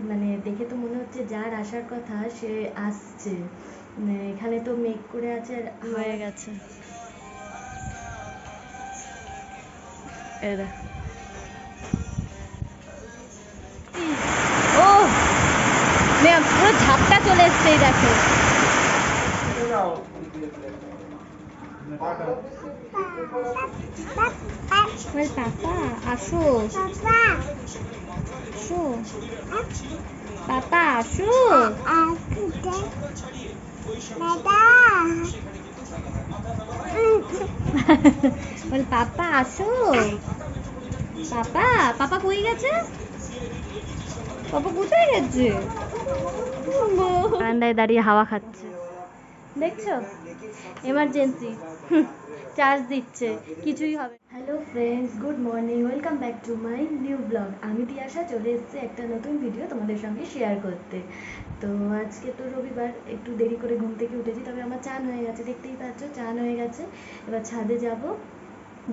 মানে দেখে তো মনে হচ্ছে যার আসার কথা সে আসছে। এখানে তো মেঘ করে আছে আর হয়ে গেছে। এরা ও পুরো ঝাপটা চলে এসছে, এই দেখো। পাপা আসো, আসো পাপা আসো, বল পাপা আসো, পাপা পাপা কই গেছে, পাপা কোথায় গেছে? বারান্দায় দাঁড়িয়ে হাওয়া খাচ্ছে, দেখছো? এমার্জেন্সি চার্জ দিচ্ছে, কিছুই হবে। Hello friends, good morning, welcome back to my new blog. আমি তিয়াশা চলে এসেছি একটা নতুন ভিডিও তোমাদের সঙ্গে শেয়ার করতে। তো আজকে তো রবিবার, একটু দেরি করে ঘুম থেকে উঠেছি, তবে আমার চান হয়ে গেছে, দেখতেই পাচ্ছ চান হয়ে গেছে। এবার ছাদে যাব,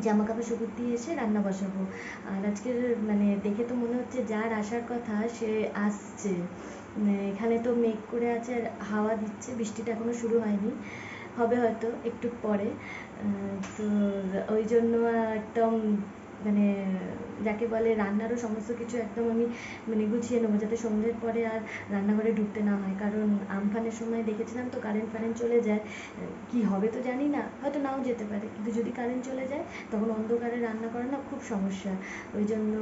জামা কাপড় শুকুর দিয়ে এসে রান্না বসাবো। আর আজকের মানে দেখে তো মনে হচ্ছে যার আসার কথা সে আসছে। এখানে তো মেঘ করে আছে আর হাওয়া দিচ্ছে, বৃষ্টিটা এখনো শুরু হয়নি, হবে হয়তো একটু পরে। তো ওই জন্য একদম মানে যাকে বলে রান্নারও সমস্ত কিছু একদম আমি মানে গুছিয়ে নেবো, যাতে সন্ধ্যের পরে আর রান্নাঘরে ঢুকতে না হয়। কারণ আমফানের সময় দেখেছিলাম তো কারেন্ট ফারেন্ট চলে যায়, কি হবে তো জানি না, হয়তো নাও যেতে পারে, কিন্তু যদি কারেন্ট চলে যায় তখন অন্ধকারে রান্না করা না খুব সমস্যা। ওই জন্য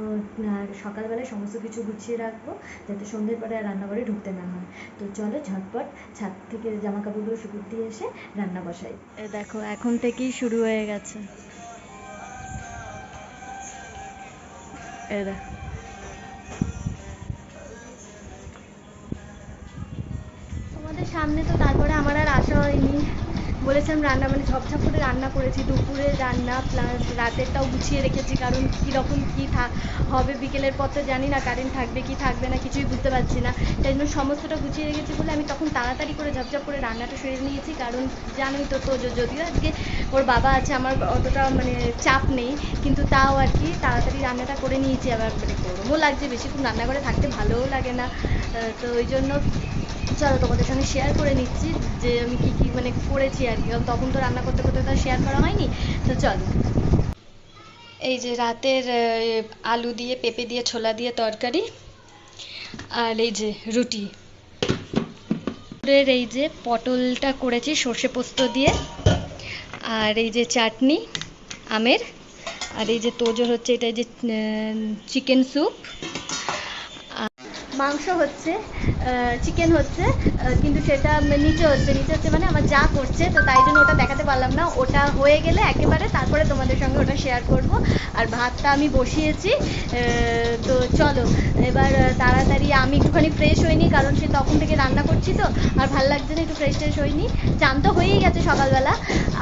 সকালবেলায় সমস্ত কিছু গুছিয়ে রাখবো, যাতে সন্ধ্যের পরে আর রান্নাঘরে ঢুকতে না হয়। তো চলো ঝটপট ছাদ থেকে জামা কাপড়গুলো শুকুর দিয়ে এসে রান্না বসাই। দেখো এখন থেকেই শুরু হয়ে গেছে। এরা তোমাদের সামনে তো তারপরে আমার আর আসা হয়নি। বলেছিলাম রান্না মানে ঝপঝপ করে রান্না করেছি, দুপুরে রান্না প্লাস রাতেরটাও গুছিয়ে রেখেছি, কারণ কীরকম কী হবে বিকেলের পর তো জানি না কারেন্ট থাকবে কি থাকবে না, কিছুই বুঝতে পারছি না। তাই জন্য সমস্তটা গুছিয়ে রেখেছি বলে আমি তখন তাড়াতাড়ি করে ঝপঝপ করে রান্নাটা সেরে নিয়েছি। কারণ জানোই তো, যদিও আজকে ওর বাবা আছে, আমার অতটা মানে চাপ নেই, কিন্তু তাও আর কি তাড়াতাড়ি রান্নাটা করে নিয়েছি। আবার মানে গরমও লাগছে, বেশিক্ষণ রান্নাঘরে থাকতে ভালোও লাগে না। তো ওই জন্য চলো তোমাদের সঙ্গে শেয়ার করে নিচ্ছি যে আমি কী কী মানে করেছি আর কি, তখন তো রান্না করতে করতে তো শেয়ার করা হয়নি। তো চলো, এই যে রাতের আলু দিয়ে পেঁপে দিয়ে ছোলা দিয়ে তরকারি, আর এই যে রুটি, এই যে পটলটা করেছি সর্ষে পোস্ত দিয়ে, আর এই যে চাটনি আমের, আর এই যে তোজোর হচ্ছে এটা, এই যে চিকেন স্যুপ, মাংস হচ্ছে, চিকেন হচ্ছে, কিন্তু সেটা নিচে হচ্ছে মানে আমার যা করছে, তো তাই জন্য ওটা দেখাতে পারলাম না। ওটা হয়ে গেলে একেবারে তারপরে তোমাদের সঙ্গে ওটা শেয়ার করব। আর ভাতটা আমি বসিয়েছি। তো চলো এবার তাড়াতাড়ি, আমি একটুখানি ফ্রেশ হইনি, কারণ সে তখন থেকে রান্না করছি তো আর ভাল লাগছে না, একটু ফ্রেশ ট্রেশ হইনি। চান তো হয়েই গেছে সকালবেলা,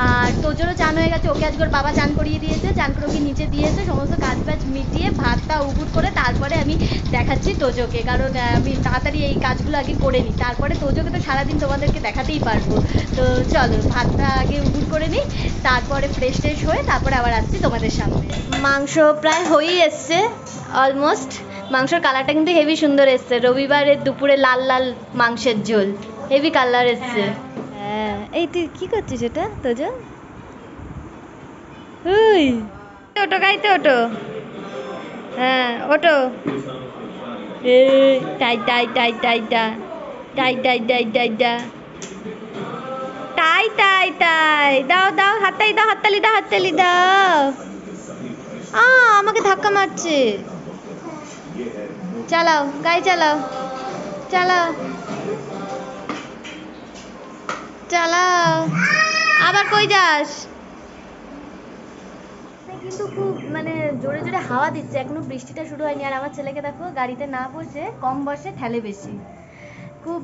আর তোজোরও চান হয়ে গেছে, ওকে আজকে ওর বাবা চান করিয়ে দিয়েছে, চান করে ওকে নিচে দিয়েছে, সমস্ত কাজ বাজ মিটিয়ে ভাতটা উপুট করে তারপরে আমি দেখাচ্ছি তোজোকে, কারণ আমি তাড়াতাড়ি এই কাজগুলো আগে করে নিই, তারপরে তোজোকে তো সারাদিন তোমাদেরকে দেখাতেই পারবো। তো চলো ভাতটা আগে উপুট করে নিই, তারপরে ফ্রেশ ট্রেশ হয়ে তারপরে আবার আসছি তোমাদের সামনে। মাংস প্রায় হয়েই এসছে অলমোস্ট। মাংসের কালারটা কিন্তু হেভি সুন্দর এসছে, রবিবারের দুপুরে লাল লাল মাংসের ঝোল, হেভি কালার এসছে। হ্যাঁ, এই তুই কি করছিস এটা তোজো? হুই, ওটো গাইতে ওটো, হ্যাঁ ওটো, এ টাই টাই টাই টাই টা, টাই টাই টাই টাই টা, টাই টাই টাই, দাও দাও হাততালি দাও, হাততালি দাও, হাততালি দাও। আমাকে ধাক্কা মারছে, চালাও গাড়ি চালাও, চালাও চালাও, আবার কই যাস? কিন্তু খুব মানে জোরে জোরে হাওয়া দিচ্ছে, এখনো বৃষ্টিটা শুরু হয়নি। আর আমার ছেলেকে দেখো গাড়িতে না বসে কম বসে ঠেলে বেশি, খুব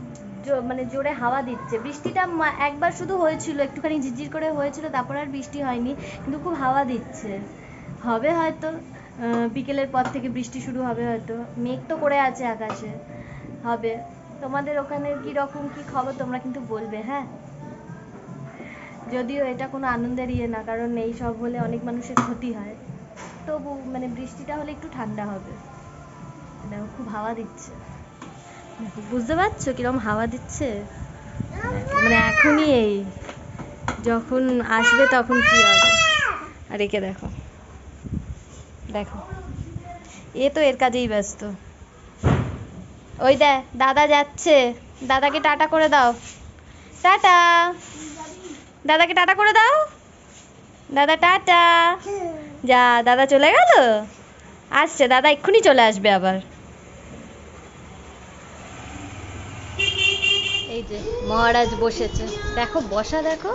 মানে জোরে হাওয়া দিচ্ছে। বৃষ্টিটা একবার শুধু হয়েছিল, একটুখানি ঝিরঝির করে হয়েছিল, তারপর আর বৃষ্টি হয়নি, কিন্তু খুব হাওয়া দিচ্ছে। হবে হয়তো বিকেলের পর থেকে বৃষ্টি শুরু হবে হয়তো, মেঘ তো করে আছে আকাশে, হবে। তোমাদের ওখানে কীরকম কী খবর তোমরা কিন্তু বলবে, হ্যাঁ। যদিও এটা কোনো আনন্দের ইয়ে না, কারণ এই সব হলে অনেক মানুষের ক্ষতি হয়, তবু মানে বৃষ্টিটা হলে একটু ঠান্ডা হবে। দেখো খুব হাওয়া দিচ্ছে। দেখো, বুঝতে পারছো কিরকম হাওয়া দিচ্ছে? মানে এখনই এই যখন আসবে তখন কি হবে। আর একে দেখো, দেখো এ তো এর কাজেই ব্যস্ত। ওই দেখ দাদা যাচ্ছে, দাদাকে টাটা করে দাও। টাটা, দাদাকে টাটা করে দাও। দাদা টাটা। যা, দাদা চলে গেল। আসছে দাদা, এক্ষুনি চলে আসবে আবার। এই যে মহারাজ বসেছে, দেখো বসা, দেখো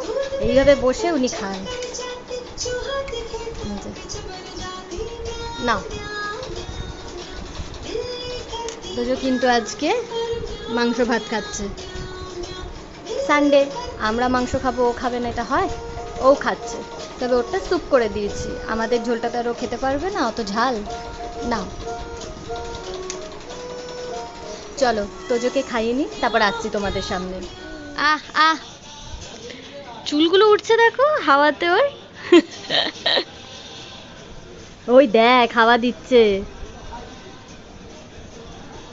এইভাবে বসে উনি খান। না তোজো কিন্তু আজকে মাংস ভাত খাচ্ছে। সানডে আমরা মাংস খাবো, ও খাবে না এটা হয়? ও খাচ্ছে, তবে ওটা স্যুপ করে দিয়েছি, আমাদের ঝোলটা তো আর ও খেতে পারবে না, অত ঝাল না। চলো তোজোকে খাইয়ে নি, তারপর আসছি তোমাদের সামনে। আহ আহ, চুলগুলো উঠছে দেখো হাওয়াতে ওর। ওই দেখ হাওয়া দিচ্ছে,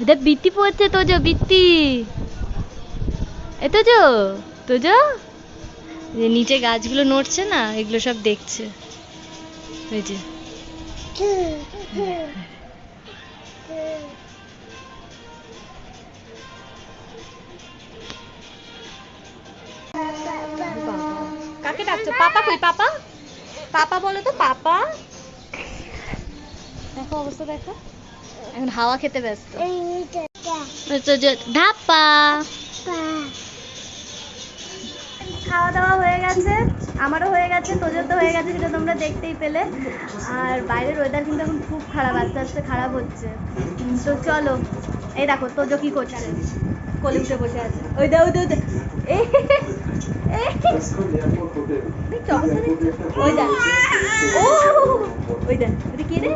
দেখ বৃত্তি পড়ছে তোজো, বৃত্তি। এ তোজো, তোজো যে নিচে গাছগুলো নড়ছে না, এগুলো সব দেখছে। ওই যে কাকে ডাকছো? পাপা কই? পাপা, পাপা বলো তো, পাপা। দেখো অবস্থা দেখো, এখন হাওয়া খেতে ব্যস্ত। ধাপ্পা। খাওয়া দাওয়া হয়ে গেছে, আমারও হয়ে গেছে, তোজোর তো হয়ে গেছে, সেটা তোমরা দেখতেই পেলে। আর বাইরের ওয়েদার কিন্তু এখন খুব খারাপ, আস্তে আস্তে খারাপ হচ্ছে। তো চলো, এই দেখো তোজো কি করছে, কোলে উঠে বসে আছে। ওই দে, ওই দে, ওই দে, ওই দেখ, ও ওই দেখ, এটা কি রে?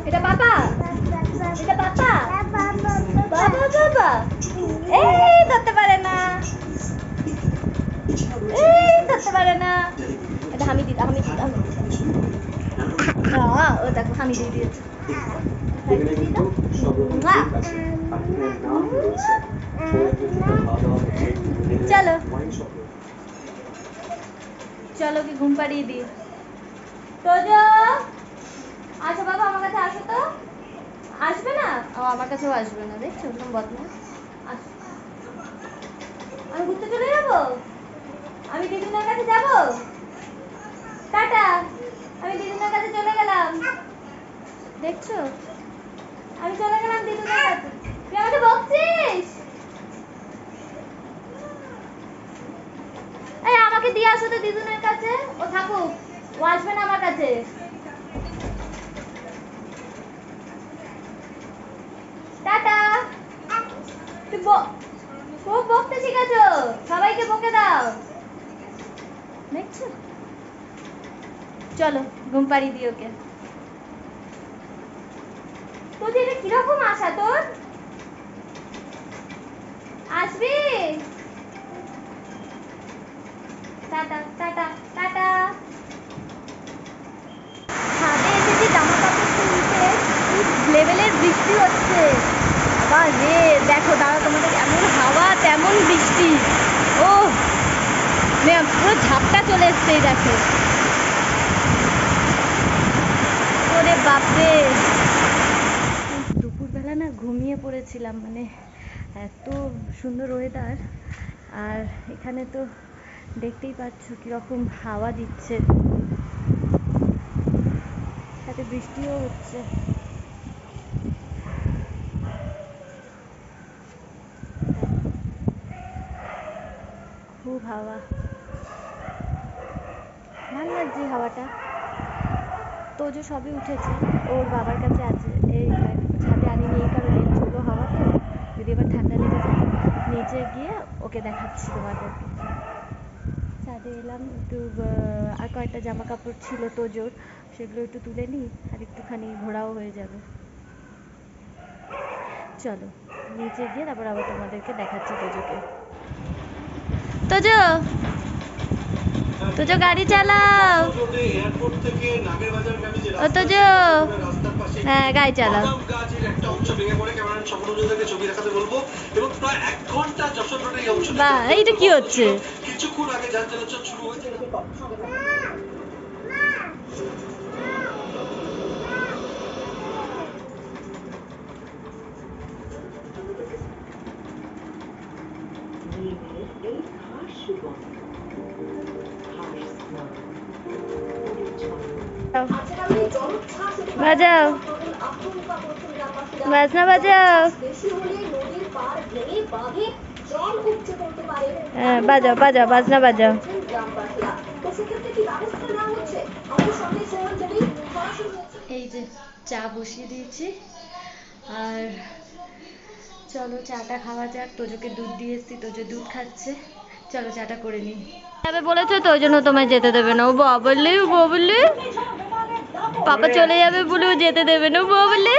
এটা পাপা, এটা পাপা, বাবা বাবা, এই ধরতে পারে না, এই ধরতে পারে না। এটা হামি দিদা, হামি দিদা, ও দেখো হামি দিয়ে দিয়েছে। চলো চলো, কি ঘুম পাড়িয়ে দিই। তোজো আসো বাবা, আমার কাছে আসো তো। আসবে না? ও আমার কাছেও আসবে না, দেখছো একদম বদমাশ। আমি ঘুরতে চলে যাবো, আমি দিদিনের কাছে যাব। টাটা, আমি দিদিনের কাছে চলে গেলাম, দেখছো আমি চলে গেলাম দিদিনের কাছে। তুই আমাকে বকছিস? এই আমাকে দিয়ে আসো তো দিদুনের কাছে, ও থাকুক, ও আসবে না আমার কাছে। টাটা। তুই খুব বকতে শিখেছো, সবাইকে বকে দাও, দেখছো। চলো ঘুম পাড়িয়ে দিই ওকে। তোর এটা কিরকম আশা তোর? আসবি? Tata tata tata. ছাদে এসেছি জামা কাপড় তুলতে, কি লেভেলের বৃষ্টি হচ্ছে। বাবা রে, দেখো দাঁড়া, তোমাদের এমন হাওয়া তেমন বৃষ্টি। ও পুরো ঝাপটা চলে এসছে, দেখো। ওরে বাপরে, দুপুরবেলা না ঘুমিয়ে পড়েছিলাম, মানে এত সুন্দর ওয়েদার। আর এখানে তো দেখতেই পাচ্ছ কিরকম হাওয়া দিচ্ছে, সাথে বৃষ্টিও হচ্ছে। খুব হাওয়া, ভালো লাগছে হাওয়াটা। তোজো সবই উঠেছে, ওর বাবার কাছে আছে, এই ছাদে আনিনি এই কারণে, ছোটো হাওয়া তো, যদি এবার ঠান্ডা লেগে যায়। নিচে গিয়ে ওকে দেখাচ্ছি তোমাদেরকে। ছাদে এলাম একটু, আর কয়েকটা জামা কাপড় ছিল তোজোর, সেগুলো একটু তুলে নিই, আর একটুখানি ঘোরাও হয়ে যাবে। চলো নিচে গিয়ে তারপর আবার তোমাদেরকে দেখাচ্ছি তোজোকে। তোজো, তোজো গাড়ি চালাও। ও তোজো, হ্যাঁ গাড়ি চালাও। বাহ, এইটা কি হচ্ছে? কিছুক্ষণ আগে যান চলাচল শুরু হয়েছে। বাজাও, বাজনা বাজাও। হ্যাঁ, বাজাও বাজাও, বাজনা বাজাও। এই যে চা বসিয়ে দিয়েছি, আর চলো চাটা খাওয়া যাক। তোজোকে দুধ দিয়ে এসছি, তোজো দুধ খাচ্ছে। চলো চাটা করে নিই। যাবে বলেছো তো, ওই জন্য তোমায় যেতে দেবে না। ও বাবলে, ও বাবলে, পাপা চলে যাবে বলে ও যেতে দেবে না। ও বাবলে,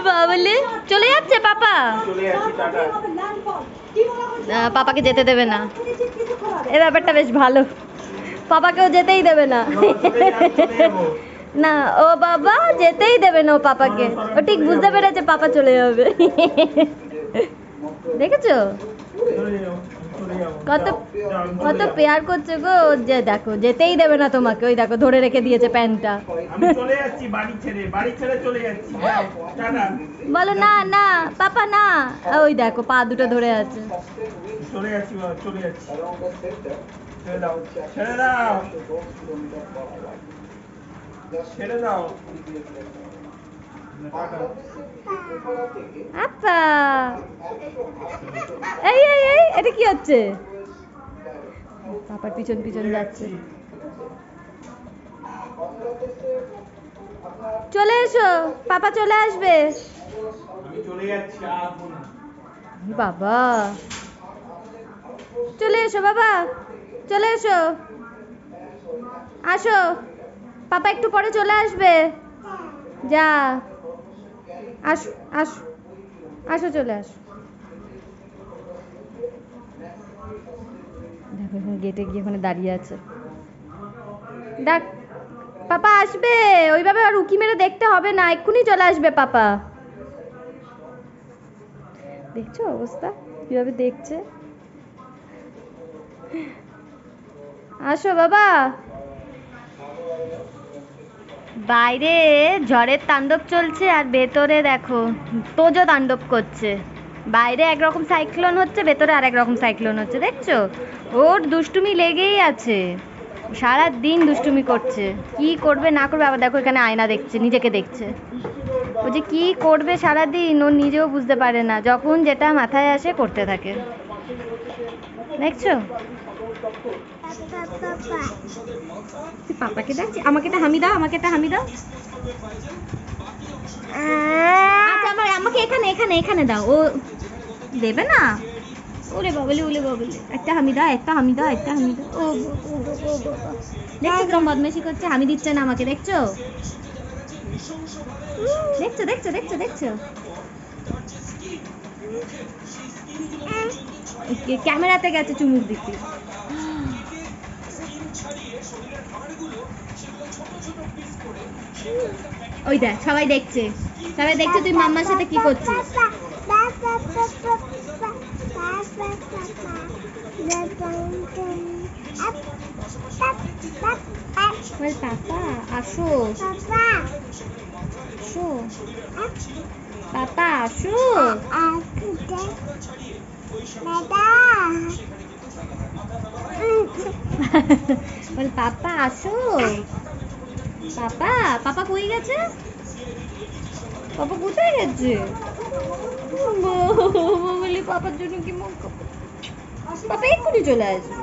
বাবলে চলে যাচ্ছে পাপা। পাপাকে যেতে দেবে না, এই ব্যাপারটা বেশ ভালো। পাপাকেও যেতেই দেবে না। না, ও বাবা যেতেই দেবে না ও পাপাকে। ও ঠিক বুঝতে পেরেছে পাপা চলে যাবে। দেখেছো কত কত পেয়ার করছে গো। যে দেখো যেতেই দেবে না তোমাকে। ওই দেখো ধরে রেখে দিয়েছে প্যান্টটা। আমি চলে যাচ্ছি, বাড়ি ছেড়ে চলে যাচ্ছি। টাটা। বলো না না পাপা না। ওই দেখো পা দুটো ধরে আছে। চলে যাচ্ছি বাবা, চলে যাচ্ছি। ছেড়ে দাও, ছেড়ে দাও, ছেড়ে দাও। আপা, এই এই এই, এটা কি হচ্ছে? পাপার পিছন পিছন যাচ্ছে। চলে এসো, পাপা চলে আসবে। আমি চলে যাচ্ছি, আসবো না। বাবা চলে এসো, বাবা চলে এসো, আসো। পাপা একটু পরে চলে আসবে। যা, আসো আসো আসো, চলে আসো। দেখো এখন গেটে গিয়ে ওখানে দাঁড়িয়ে আছে। ডাক, পাপা আসবে। ওইভাবে আর উকি মেরে দেখতে হবে না, এক্ষুনি চলে আসবে পাপা। দেখছো অবস্থা কিভাবে দেখছে। আসো বাবা। বাইরে ঝড়ের তাণ্ডব চলছে, আর ভেতরে দেখো তোজো তাণ্ডব করছে। বাইরে একরকম সাইক্লোন হচ্ছে, ভেতরে আর এক রকম সাইক্লোন হচ্ছে। দেখছো ওর দুষ্টুমি লেগেই আছে, সারা দিন দুষ্টুমি করছে। কি করবে না করবে, আবার দেখো এখানে আয়না দেখছে, নিজেকে দেখছে। ও যে কি করবে সারা দিন ও নিজেও বুঝতে পারে না, যখন যেটা মাথায় আসে করতে থাকে। দেখছো পাপাকে ডাকছি। আমাকে একটা হামি দাও, আমাকে একটা হামি দাও। আচ্ছা আমাকে এখানে এখানে এখানে দাও। ও দেবে না। ওরে বাবলে, ওলে বাবলে, একটা হামি দাও, একটা হামি দাও, একটা হামি দাও। ও দেখছো কিরম বদমাইশি করছে, হামি দিচ্ছে না আমাকে। দেখছো দেখছো দেখছো দেখছো দেখছো ক্যামেরাতে গেছে চুমুক দিতে। ওই দেখ সবাই দেখছে, সবাই দেখছে তুই মাম্মার সাথে কি করছিস। পাপা আসো, আসো পাপা আসো। বল পাপা আসো। পাপা, পাপা কই গেছে? পাপা কোথায় গেছে? বলি পাপার জন্য কি মন, পাপা এক্ষুনি চলে আসবে।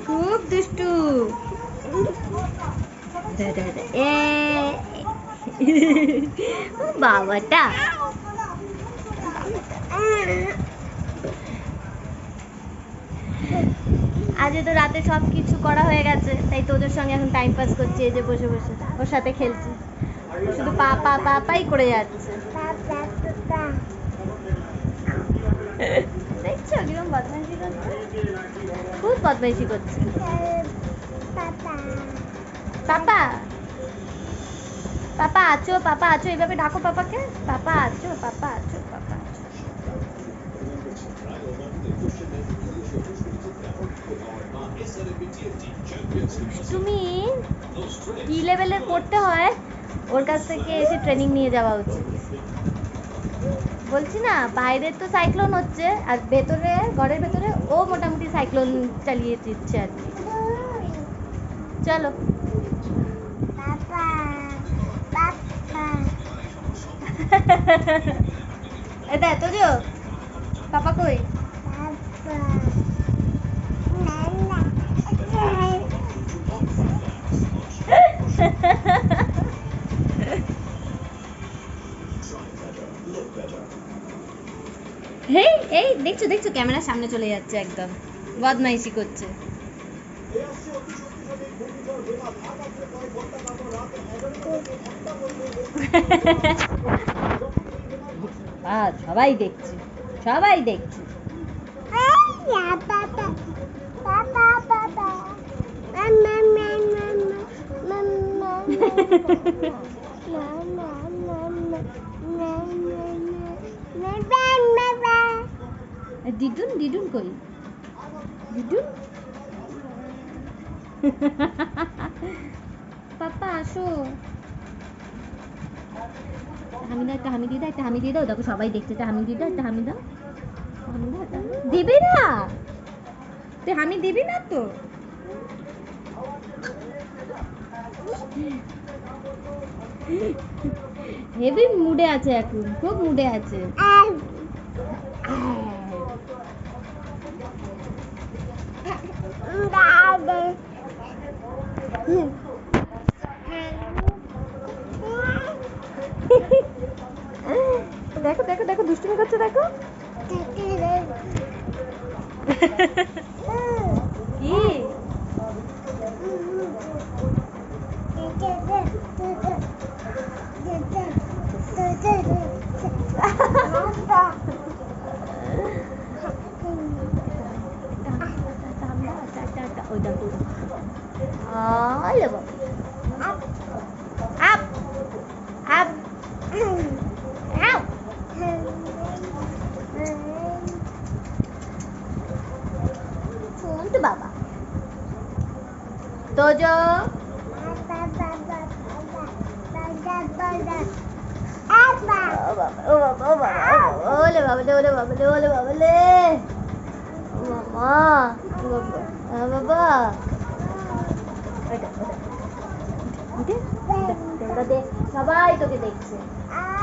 খুব দুষ্টু। বাবাটা আজ তো রাতে সব কিছু করা হয়ে গেছে, তাই তোদের সঙ্গে এখন টাইম পাস করছি। এই যে বসে বসে ওর সাথে খেলছি, শুধু পাপা পাপাই করে যাচ্ছে। দেখছো কিরকম বদমাইশি করছে, খুব বদমাইশি করছে। পাপা পাপা আছো, পাপা আছো, এইভাবে ডাকো পাপাকে। পাপা আছো, পাপা আছো, পাপা আছো। তুমি কি লেভেলের পড়তে হয় ওর কাছ থেকে এসে ট্রেনিং নিয়ে যাওয়া উচিত। বলছি না, বাইরের তো সাইক্লোন হচ্ছে আর ভেতরে ঘরের ভেতরে ও মোটামুটি সাইক্লোন চালিয়ে দিচ্ছে আর কি। চলো এটা এত জো পাপা কই? এই এই দেখছো দেখছো ক্যামেরার সামনে চলে যাচ্ছে, একদম বদমাইশি করছে। সবাই দেখছে, সবাই দেখছে। দিদুন দিদুন কই? দিদুন পাপা আসো। হামিদা একটা হামি দিয়ে দাও, একটা হামি দিয়ে দাও। দেখো সবাই দেখছে, একটা হামি দিয়ে দাও, একটা হামি দাও। দিবি না? তুই হামি দিবি না তো? হেভি মুডে আছে এখন, খুব মুডে আছে। দেখো দেখো দেখো দুষ্টুমি করছে, দেখো কি ওই দেখো আপ আপ বাবা তোজো ওলে বাবলে ওলে বাবলে ওলে বাবলে মামা বাবা সবাই তোকে দেখছে,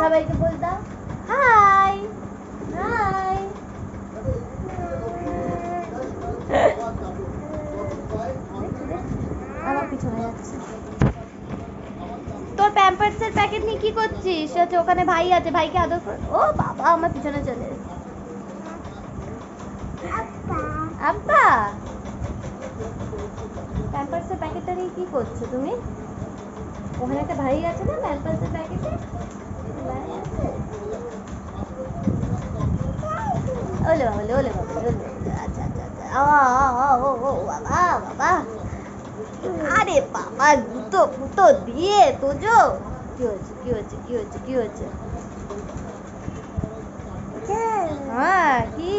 সবাইকে বল দাও হাই হাই। আমার পিছনে যাচ্ছে। তোর প্যাম্পার্সের প্যাকেট নিয়ে কি করছিস? আচ্ছা ওখানে ভাই আছে, ভাইকে আদর কর। ও বাবা আমার পিছনে চলে আব্বা। প্যাম্পার্সের প্যাকেটটা নিয়ে কি করছো তুমি? ওখানে একটা ভাই আছে না প্যাম্পার্সের প্যাকেটে? ওলে বাবা ওলে বাবা ওলে। আচ্ছা আচ্ছা আচ্ছা ও বাবা বাবা। আরে বাবা গুতো গুতো দিয়ে তোজো। কি হয়েছে কি হয়েছে কি হয়েছে কি হয়েছে? হ্যাঁ কি?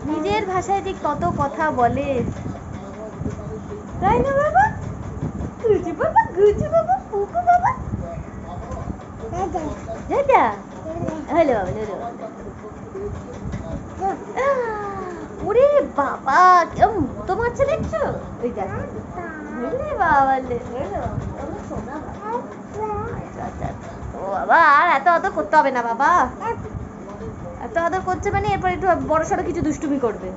নিজের ভাষায় যে কত কথা বলে, তাই না বাবা? গুজু বাবা গুজু বাবা পুকু বাবা দাদা হ্যালো হ্যালো। ওরে বাবা কেমন তো মারছে দেখছো? ওই দেখো বাবা ও বাবা আর এত আদর করতে হবে না বাবা, এত আদর করছে মানে এরপর একটু বড় সড়ো কিছু দুষ্টুমি করবে।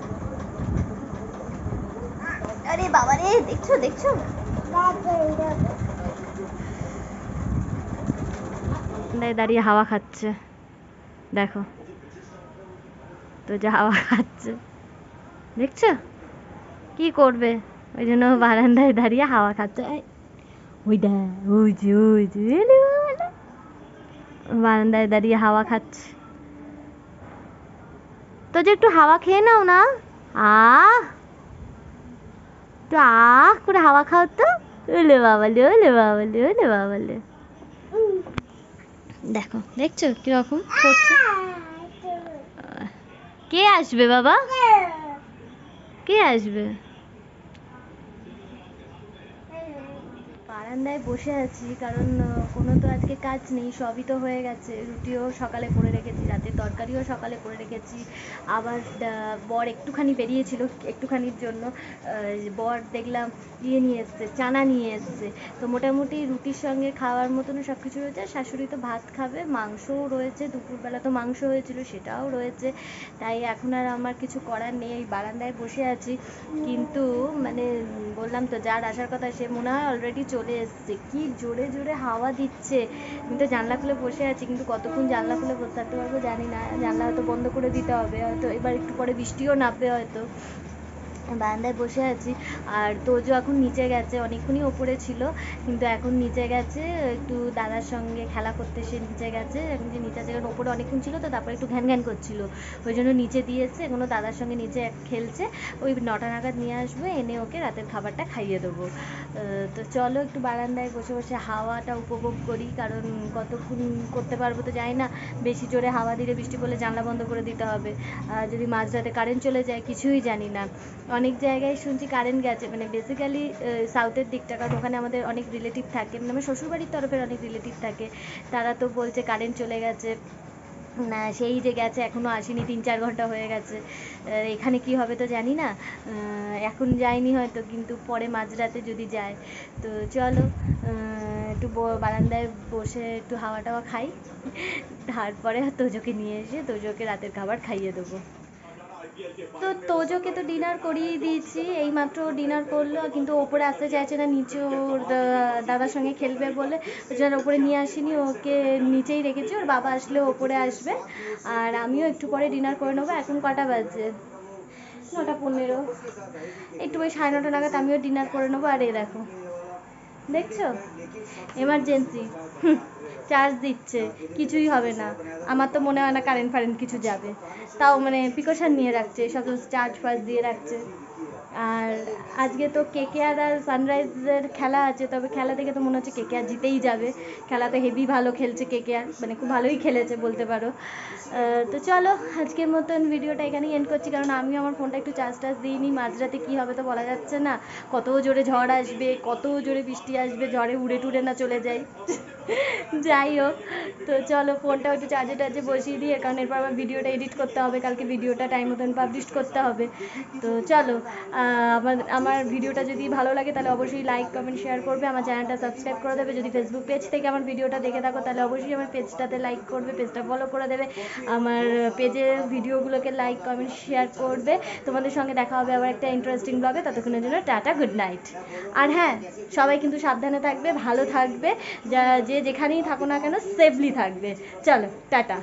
আরে বাবা রে দেখছো দেখছো দাঁড়িয়ে হাওয়া খাচ্ছে, দেখো তো যে হাওয়া খাচ্ছে দেখছো কি করবে, ওই জন্য বারান্দায় দাঁড়িয়ে হাওয়া খাচ্ছে। ওই দেখ ওই যে বারান্দায় দাঁড়িয়ে হাওয়া খাচ্ছে। তো যে একটু হাওয়া খেয়ে নাও না। আহ একটু করে হাওয়া খাও তো। ওলে বাবালে, ওলে বাবালে, ওলে বাবালে। দেখো, দেখছো কিরকম করছে। কে আসবে বাবা? কে আসবে? বারান্দায় বসে আছি কারণ কোনো তো আজকে কাজ নেই, সবই তো হয়ে গেছে। রুটিও সকালে করে রেখেছি, রাতের তরকারিও সকালে করে রেখেছি। আবার বর একটুখানি বেরিয়েছিল, একটুখানির জন্য বর দেখলাম নিয়ে এসছে, চানা নিয়ে এসছে। তো মোটামুটি রুটির সঙ্গে খাওয়ার মতনও সব কিছু রয়েছে। শাশুড়ি তো ভাত খাবে, মাংসও রয়েছে, দুপুরবেলা তো মাংস হয়েছিল সেটাও রয়েছে। তাই এখন আর আমার কিছু করার নেই, এই বারান্দায় বসে আছি। কিন্তু মানে বললাম তো, যার আসার কথা সে মনে হয় অলরেডি চলে এসছে। কি জোরে জোরে হাওয়া দিচ্ছে। আমি তো জানলা খুলে বসে আছি, কিন্তু কতক্ষণ জানলা খুলে বসে থাকতে পারবো জানি না। জানলা হয়তো বন্ধ করে দিতে হবে, হয়তো এবার একটু পরে বৃষ্টিও নামবে হয়তো। বারান্দায় বসে আছি। আর তোজো এখন নিচে গেছে, অনেকক্ষণই ওপরে ছিল কিন্তু এখন নিচে গেছে একটু দাদার সঙ্গে খেলা করতে। সে নিচে গেছে, এখন যে নিচে যেখানে ওপরে অনেকক্ষণ ছিল তো তারপরে একটু ঘ্যান ঘ্যান করছিল, ওই জন্য নিচে দিয়েছে। এখনও দাদার সঙ্গে নিচে খেলছে। ওই 9টা নাগাদ নিয়ে আসবে, এনে ওকে রাতের খাবারটা খাইয়ে দেবো। তো চলো একটু বারান্দায় বসে বসে হাওয়াটা উপভোগ করি, কারণ কতক্ষণ করতে পারবো তো জানি না। বেশি জোরে হাওয়া দিলে, বৃষ্টি পড়লে জানলা বন্ধ করে দিতে হবে। আর যদি মাঝরাতে কারেন্ট চলে যায় কিছুই জানি না। অনেক জায়গায় শুনছি কারেন্ট গেছে, মানে বেসিক্যালি সাউথের দিকটা, কারণ ওখানে আমাদের অনেক রিলেটিভ থাকে, মানে আমার শ্বশুরবাড়ির তরফের অনেক রিলেটিভ থাকে। তারা তো বলছে কারেন্ট চলে গেছে। না সেই যে গেছে এখনও আসেনি, 3-4 ঘন্টা হয়ে গেছে। এখানে কি হবে তো জানি না। এখন যায়নি হয়তো, কিন্তু পরে মাঝরাতে যদি যায়। তো চলো একটু বারান্দায় বসে একটু হাওয়া টাওয়া খাই, তারপরে তোজোকে নিয়ে এসে তোজোকে রাতের খাবার খাইয়ে দেবো। তো তোজোকে তো ডিনার করিয়ে দিয়েছি, এইমাত্র ডিনার করলো, কিন্তু ওপরে আসতে চাইছে না, নিচে ওর দাদার সঙ্গে খেলবে বলে ওই জন্য ওপরে নিয়ে আসিনি, ওকে নিচেই রেখেছি। ওর বাবা আসলে ওপরে আসবে। আর আমিও একটু পরে ডিনার করে নেবো। এখন কটা বাজে? 9:15। একটু ওই 9:30 নাগাদ আমিও ডিনার করে নেবো। আর এই দেখো, দেখছো এমার্জেন্সি চার্জ দিচ্ছে, কিছুই হবে না। আমার তো মনে হয় না কারেন্ট ফারেন্ট কিছু যাবে, তাও মানে প্রিকশন নিয়ে রাখছে, সব চার্জ ফার্জ দিয়ে রাখছে। আর আজকে তো কেকেআর আর সানরাইজের খেলা আছে, তবে খেলা দেখে তো মনে হচ্ছে কেকেআর জিতেই যাবে। খেলা তো হেভি ভালো খেলছে কেকেআর, মানে খুব ভালোই খেলেছে বলতে পারো। তো চলো আজকের মতন ভিডিওটা এখানেই এন্ড করছি, কারণ আমিও আমার ফোনটা একটু চার্জ টার্জ দিইনি। মাঝরাতে কী হবে তো বলা যাচ্ছে না, কত জোরে ঝড় আসবে, কত জোরে বৃষ্টি আসবে, ঝড়ে উড়ে টুড়ে না চলে যাই। যাই হোক, তো চলো ফোনটা একটু চার্জে টার্জে বসিয়ে দিই, কারণ এরপর আমার ভিডিওটা এডিট করতে হবে, কালকে ভিডিওটা টাইম মতন পাবলিশ করতে হবে। তো চলো আমার ভিডিওটা যদি ভালো লাগে তাহলে অবশ্যই লাইক কমেন্ট শেয়ার করবে, আমার চ্যানেলটা সাবস্ক্রাইব করে দেবে। যদি ফেসবুক পেজ থেকে আমার ভিডিওটা দেখে থাকো তাহলে অবশ্যই আমার পেজটাতে লাইক করবে, পেজটা ফলো করে দেবে, আমার পেজের ভিডিওগুলোকে লাইক কমেন্ট শেয়ার করবে। তোমাদের সঙ্গে দেখা হবে আবার একটা ইন্টারেস্টিং ব্লগে, ততক্ষণের জন্য টাটা, গুড নাইট। আর হ্যাঁ, সবাই কিন্তু সাবধানে থাকবে, ভালো থাকবে, যে যেখানেই থাকো না কেন সেফলি থাকবে। চলো টাটা।